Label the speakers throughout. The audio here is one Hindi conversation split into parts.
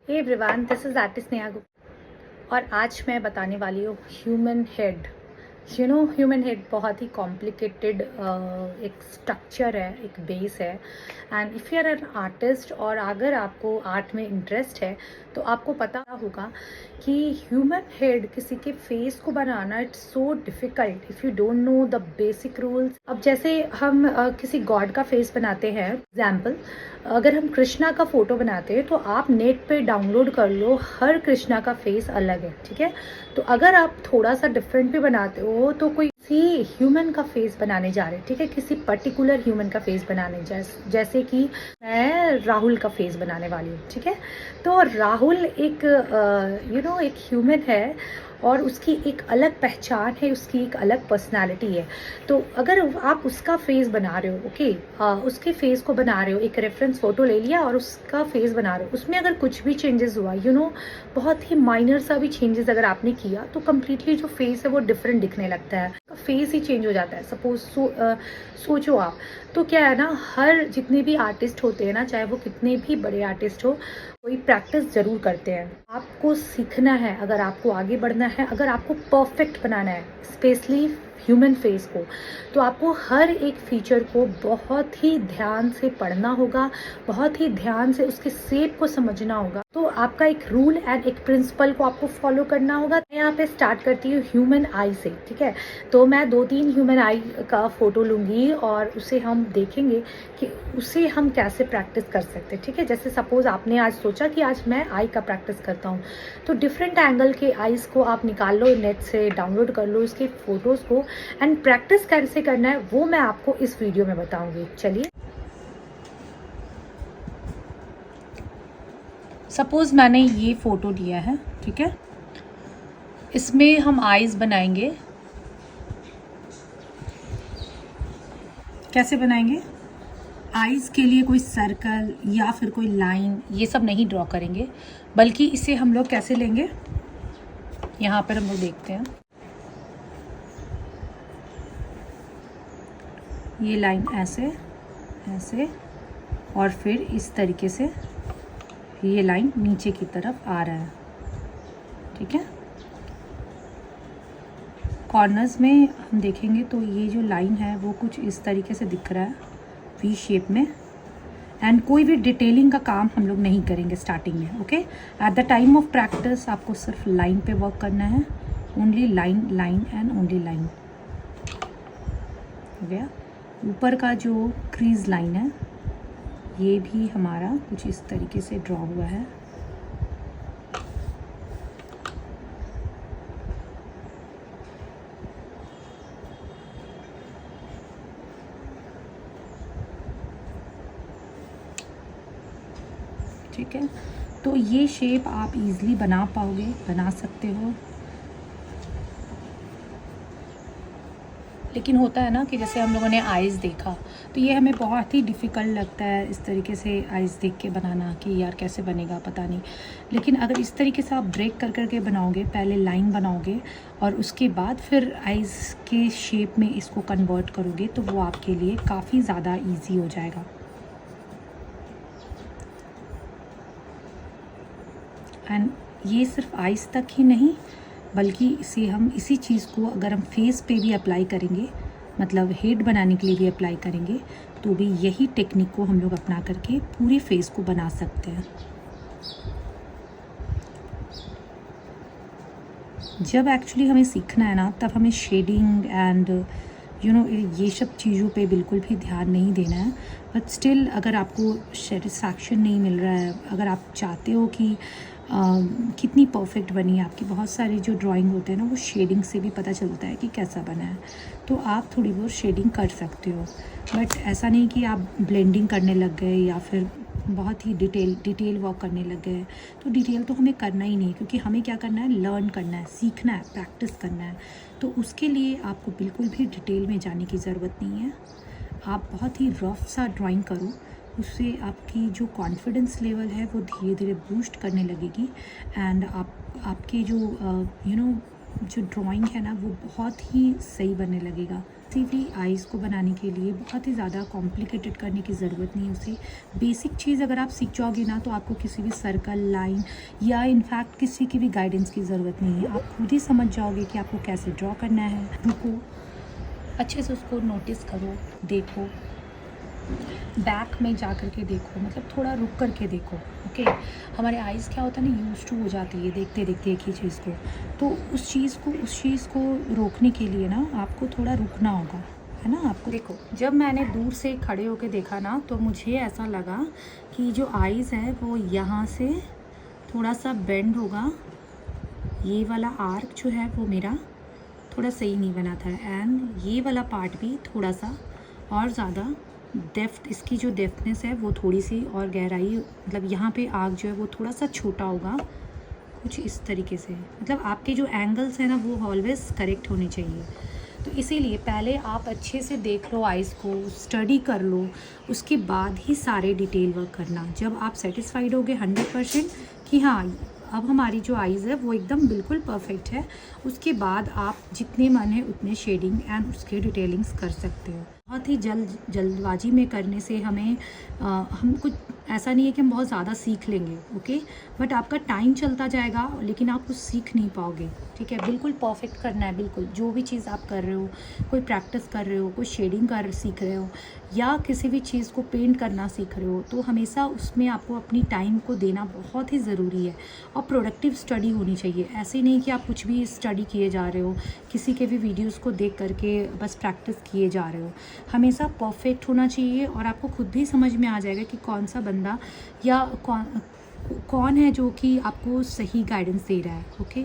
Speaker 1: Hey everyone, this is artist Neha Gupta और आज मैं बताने वाली हूँ ह्यूमन हेड। ह्यूमन हेड बहुत ही कॉम्प्लिकेटेड एक स्ट्रक्चर है, एक बेस है। And if you are an artist और अगर आपको आर्ट में इंटरेस्ट है तो आपको पता होगा कि ह्यूमन हेड किसी के फेस को बनाना it's so difficult if you don't know the basic rules. अब जैसे हम किसी गॉड का फेस बनाते हैं, एग्जाम्पल अगर हम कृष्णा का फोटो बनाते हैं तो आप नेट पे डाउनलोड कर लो, हर कृष्णा का फेस अलग है, ठीक है। तो अगर आप थोड़ा सा डिफरेंट भी बनाते हो तो कोई किसी ह्यूमन का फेस बनाने जा रहे हैं, ठीक है, किसी पर्टिकुलर ह्यूमन का फेस बनाने जैसे कि मैं राहुल का फेस बनाने वाली हूँ, ठीक है। तो राहुल एक एक ह्यूमन है और उसकी एक अलग पहचान है, उसकी एक अलग पर्सनालिटी है। तो अगर आप उसका फेस बना रहे हो, ओके, उसके फेस को बना रहे हो, एक रेफरेंस फोटो ले लिया और उसका फेस बना रहे हो, उसमें अगर कुछ भी चेंजेस हुआ, बहुत ही माइनर सा भी चेंजेस अगर आपने किया तो कम्प्लीटली जो फेस है वो डिफरेंट दिखने लगता है, फेस ही चेंज हो जाता है। सपोज सोचो आप, तो क्या है ना, हर जितने भी आर्टिस्ट होते हैं ना, चाहे वो कितने भी बड़े आर्टिस्ट हो, कोई प्रैक्टिस ज़रूर करते हैं। आपको सीखना है, अगर आपको आगे बढ़ना है, अगर आपको परफेक्ट बनाना है स्पेशली ह्यूमन फेस को, तो आपको हर एक फीचर को बहुत ही ध्यान से पढ़ना होगा, बहुत ही ध्यान से उसके शेप को समझना होगा। तो आपका एक रूल एंड एक प्रिंसिपल को आपको फॉलो करना होगा। मैं यहाँ पे स्टार्ट करती हूँ ह्यूमन आई से, ठीक है। तो मैं 2-3 ह्यूमन आई का फोटो लूँगी और उसे हम देखेंगे कि उसे हम कैसे प्रैक्टिस कर सकते हैं, ठीक है। जैसे सपोज आपने आज सोचा कि आज मैं आई का प्रैक्टिस करता हूँ, तो डिफरेंट एंगल के आईज को आप निकाल लो, नेट से डाउनलोड कर लो उसके फोटोज़ को, एंड प्रैक्टिस कैसे करना है वो मैं आपको इस वीडियो में बताऊंगी। चलिए, सपोज मैंने ये फोटो लिया है, ठीक है, इसमें हम आईज बनाएंगे। कैसे बनाएंगे? आईज के लिए कोई सर्कल या फिर कोई लाइन ये सब नहीं ड्रॉ करेंगे, बल्कि इसे हम लोग कैसे लेंगे, यहाँ पर हम लोग देखते हैं ये लाइन ऐसे ऐसे और फिर इस तरीके से ये लाइन नीचे की तरफ आ रहा है, ठीक है। कॉर्नर्स में हम देखेंगे तो ये जो लाइन है वो कुछ इस तरीके से दिख रहा है, वी शेप में। एंड कोई भी डिटेलिंग का काम हम लोग नहीं करेंगे स्टार्टिंग में, okay. At the time of practice आपको सिर्फ लाइन पे वर्क करना है, only line, line and only line, हो गया। ऊपर का जो क्रीज लाइन है ये भी हमारा कुछ इस तरीके से ड्रॉ हुआ है। ठीक है, तो ये शेप आप इजीली बना पाओगे, बना सकते हो। लेकिन होता है ना कि जैसे हम लोगों ने आइज़ देखा तो ये हमें बहुत ही डिफ़िकल्ट लगता है इस तरीके से आइज़ देख के बनाना कि यार कैसे बनेगा, पता नहीं। लेकिन अगर इस तरीके से आप ब्रेक कर करके बनाओगे, पहले लाइन बनाओगे और उसके बाद फिर आइज़ के शेप में इसको कन्वर्ट करोगे, तो वो आपके लिए काफ़ी ज़्यादा ईजी हो जाएगा। एंड ये सिर्फ आइज़ तक ही नहीं, बल्कि इसे हम इसी चीज़ को अगर हम फेस पे भी अप्लाई करेंगे, मतलब हेड बनाने के लिए भी अप्लाई करेंगे, तो भी यही टेक्निक को हम लोग अपना करके पूरे फेस को बना सकते हैं। जब एक्चुअली हमें सीखना है ना, तब हमें शेडिंग एंड ये सब चीज़ों पे बिल्कुल भी ध्यान नहीं देना है। बट स्टिल अगर आपको सेटिस्फैक्शन नहीं मिल रहा है, अगर आप चाहते हो कि कितनी परफेक्ट बनी है आपकी, बहुत सारे जो ड्राइंग होते हैं ना वो शेडिंग से भी पता चलता है कि कैसा बना है, तो आप थोड़ी बहुत शेडिंग कर सकते हो। बट ऐसा नहीं कि आप ब्लेंडिंग करने लग गए या फिर बहुत ही डिटेल वर्क करने लग गए। तो डिटेल तो हमें करना ही नहीं, क्योंकि हमें क्या करना है, लर्न करना है, सीखना है, प्रैक्टिस करना है। तो उसके लिए आपको बिल्कुल भी डिटेल में जाने की ज़रूरत नहीं है। आप बहुत ही रफ सा ड्राइंग करो, उससे आपकी जो कॉन्फिडेंस लेवल है वो धीरे धीरे बूस्ट करने लगेगी। एंड आपके जो जो ड्राइंग है ना वो बहुत ही सही बनने लगेगा। किसी भी आइज़ को बनाने के लिए बहुत ही ज़्यादा कॉम्प्लिकेटेड करने की ज़रूरत नहीं है उसे। बेसिक चीज़ अगर आप सीख जाओगे ना तो आपको किसी भी सर्कल, लाइन या इनफैक्ट किसी की भी गाइडेंस की ज़रूरत नहीं है। आप खुद ही समझ जाओगे कि आपको कैसे ड्रॉ करना है। रुको, अच्छे से उसको नोटिस करो, देखो, बैक में जा कर के देखो, मतलब थोड़ा रुक कर के देखो। ओके, हमारे आइज़ क्या होता है ना, यूज टू हो जाती है देखते देखते एक ही चीज़ को। तो उस चीज़ को रोकने के लिए ना आपको थोड़ा रुकना होगा, है ना। आपको देखो, जब मैंने दूर से खड़े होके देखा ना तो मुझे ऐसा लगा कि जो आइज़ है वो यहाँ से थोड़ा सा बेंड होगा। ये वाला आर्क जो है वो मेरा थोड़ा सही नहीं बना था, एंड ये वाला पार्ट भी थोड़ा सा और ज़्यादा डेप्थ, इसकी जो डेप्थनेस है वो थोड़ी सी और गहराई, मतलब यहाँ पे आर्क जो है वो थोड़ा सा छोटा होगा, कुछ इस तरीके से। मतलब आपके जो एंगल्स हैं ना वो ऑलवेज़ करेक्ट होने चाहिए। तो इसीलिए पहले आप अच्छे से देख लो, आइज़ को स्टडी कर लो, उसके बाद ही सारे डिटेल वर्क करना। जब आप सेटिस्फाइड होगे 100% कि हाँ अब हमारी जो आइज़ है वो एकदम बिल्कुल परफेक्ट है, उसके बाद आप जितने मन है उतने शेडिंग एंड उसके डिटेलिंग्स कर सकते हो। बहुत ही जल्दबाजी में करने से हम कुछ ऐसा नहीं है कि हम बहुत ज़्यादा सीख लेंगे, ओके, बट आपका टाइम चलता जाएगा लेकिन आप कुछ सीख नहीं पाओगे। ठीक है, बिल्कुल परफेक्ट करना है। बिल्कुल जो भी चीज़ आप कर रहे हो, कोई प्रैक्टिस कर रहे हो, कोई शेडिंग कर सीख रहे हो या किसी भी चीज़ को पेंट करना सीख रहे हो, तो हमेशा उसमें आपको अपनी टाइम को देना बहुत ही ज़रूरी है और प्रोडक्टिव स्टडी होनी चाहिए। ऐसे नहीं कि आप कुछ भी स्टडी किए जा रहे हो, किसी के भी वीडियोस को देख करके बस प्रैक्टिस किए जा रहे हो। हमेशा परफेक्ट होना चाहिए और आपको खुद भी समझ में आ जाएगा कि कौन सा बंदा या कौन है जो कि आपको सही गाइडेंस दे रहा है। ओके,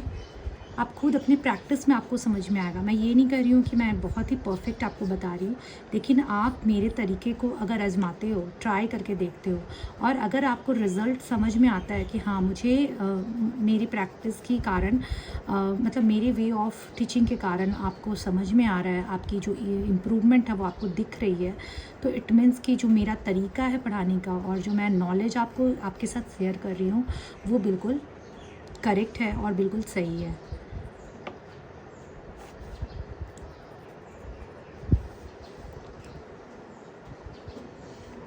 Speaker 1: आप खुद अपनी प्रैक्टिस में आपको समझ में आएगा। मैं ये नहीं कर रही हूँ कि मैं बहुत ही परफेक्ट आपको बता रही हूँ, लेकिन आप मेरे तरीके को अगर आजमाते हो, ट्राई करके देखते हो और अगर आपको रिज़ल्ट समझ में आता है कि हाँ मुझे मेरी प्रैक्टिस के कारण मतलब मेरे वे ऑफ टीचिंग के कारण आपको समझ में आ रहा है, आपकी जो इम्प्रूवमेंट है वो आपको दिख रही है, तो इट मीन्स कि जो मेरा तरीका है पढ़ाने का और जो मैं नॉलेज आपके साथ शेयर कर रही हूँ वो बिल्कुल करेक्ट है और बिल्कुल सही है।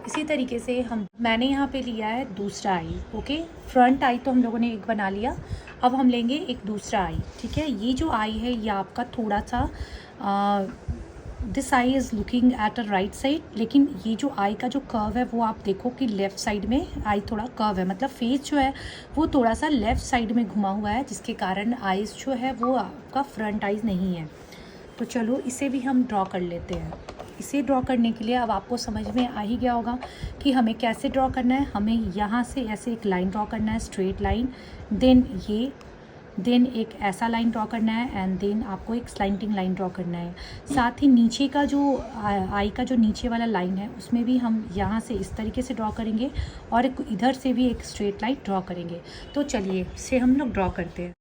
Speaker 1: इसी तरीके से मैंने यहाँ पे लिया है दूसरा आई। ओके, फ्रंट आई तो हम लोगों ने एक बना लिया, अब हम लेंगे एक दूसरा आई। ठीक है, ये जो आई है ये आपका थोड़ा सा this I is looking at a right side, लेकिन ये जो आई का जो कर्व है वो आप देखो कि लेफ़्ट साइड में आई थोड़ा कर्व है, मतलब फेस जो है वो थोड़ा सा लेफ़्ट साइड में घुमा हुआ है, जिसके कारण आइज़ जो है वो आपका फ्रंट आइज़ नहीं है। तो चलो इसे भी हम ड्रॉ कर लेते हैं। इसे ड्रॉ करने के लिए अब आपको समझ में आ ही गया होगा कि हमें कैसे ड्रॉ करना है। हमें यहाँ से ऐसे एक लाइन ड्रॉ करना है, स्ट्रेट लाइन, देन एक ऐसा लाइन ड्रॉ करना है एंड देन आपको एक स्लाइंटिंग लाइन ड्रॉ करना है। साथ ही नीचे का जो आई का जो नीचे वाला लाइन है उसमें भी हम यहाँ से इस तरीके से ड्रॉ करेंगे और इधर से भी एक स्ट्रेट लाइन ड्रॉ करेंगे। तो चलिए इसे हम लोग ड्रॉ करते हैं।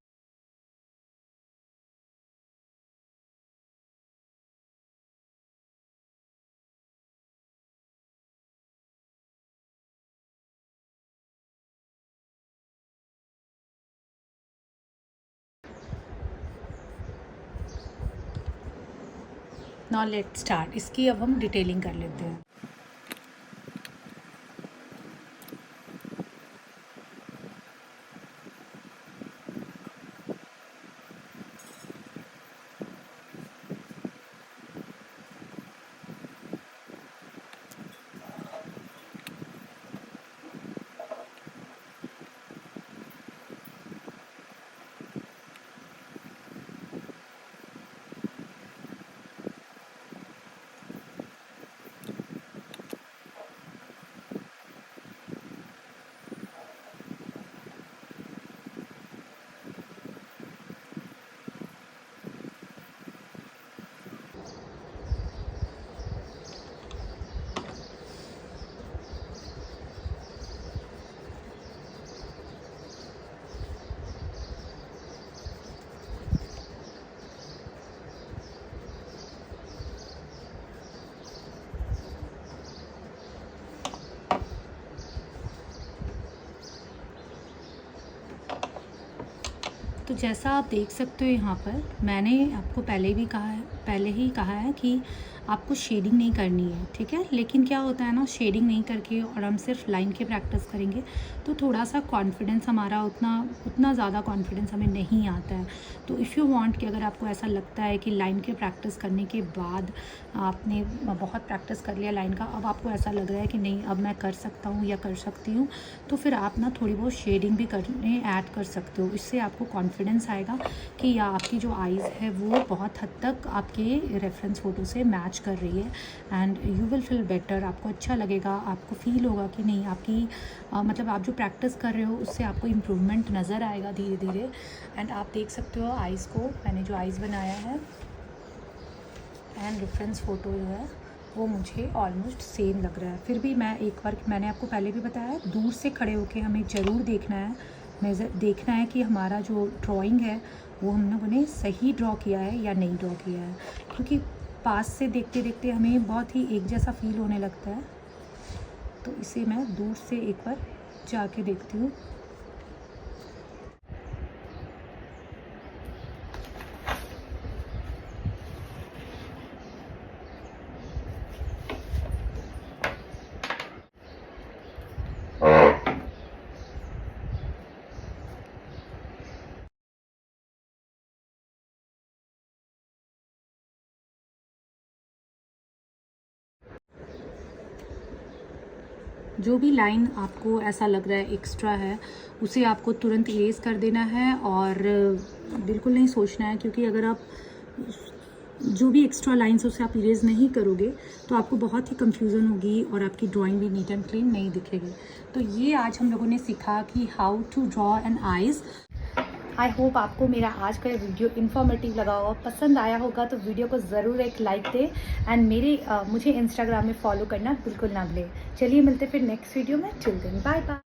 Speaker 1: Now let's start. इसकी अब हम डिटेलिंग कर लेते हैं। तो जैसा आप देख सकते हो यहाँ पर, मैंने आपको पहले ही कहा है कि आपको शेडिंग नहीं करनी है, ठीक है। लेकिन क्या होता है ना, शेडिंग नहीं करके और हम सिर्फ लाइन के प्रैक्टिस करेंगे तो थोड़ा सा कॉन्फिडेंस हमारा उतना ज़्यादा कॉन्फिडेंस हमें नहीं आता है। तो इफ़ यू वांट कि अगर आपको ऐसा लगता है कि लाइन के प्रैक्टिस करने के बाद आपने बहुत प्रैक्टिस कर लिया लाइन का, अब आपको ऐसा लग रहा है कि नहीं अब मैं कर सकता हूँ या कर सकती हूँ, तो फिर आप ना थोड़ी बहुत शेडिंग भी करने ऐड कर सकते हो। इससे आपको कॉन्फिडेंस आएगा कि या आपकी जो आइज़ है वो बहुत हद तक आपके रेफरेंस फ़ोटो से मैच कर रही है and you will feel better. आपको अच्छा लगेगा, आपको फील होगा कि नहीं आपकी मतलब आप जो प्रैक्टिस कर रहे हो उससे आपको इम्प्रूवमेंट नज़र आएगा धीरे धीरे। एंड आप देख सकते हो आइज़ को, मैंने जो आइज़ बनाया है एंड रेफरेंस फ़ोटो जो है वो मुझे ऑलमोस्ट सेम लग रहा है। फिर भी मैं एक बार, मैंने आपको पहले भी बताया है, दूर से खड़े होकर हमें ज़रूर देखना है कि हमारा जो ड्राइंग है वो हम लोगों ने सही ड्रॉ किया है या नहीं ड्रॉ किया है, क्योंकि पास से देखते देखते हमें बहुत ही एक जैसा फील होने लगता है। तो इसे मैं दूर से एक बार जाके देखती हूँ। जो भी लाइन आपको ऐसा लग रहा है एक्स्ट्रा है, उसे आपको तुरंत इरेज कर देना है और बिल्कुल नहीं सोचना है, क्योंकि अगर आप जो भी एक्स्ट्रा लाइन्स उसे आप इरेज नहीं करोगे तो आपको बहुत ही कंफ्यूजन होगी और आपकी ड्राइंग भी नीट एंड क्लीन नहीं दिखेगी। तो ये आज हम लोगों ने सीखा कि how to draw an eyes. I hope आपको मेरा आज का वीडियो इन्फॉर्मेटिव लगा होगा, पसंद आया होगा तो वीडियो को ज़रूर एक लाइक दें एंड मुझे इंस्टाग्राम में फॉलो करना बिल्कुल ना भूलें। चलिए मिलते फिर नेक्स्ट वीडियो में, टिल देन बाय बाय।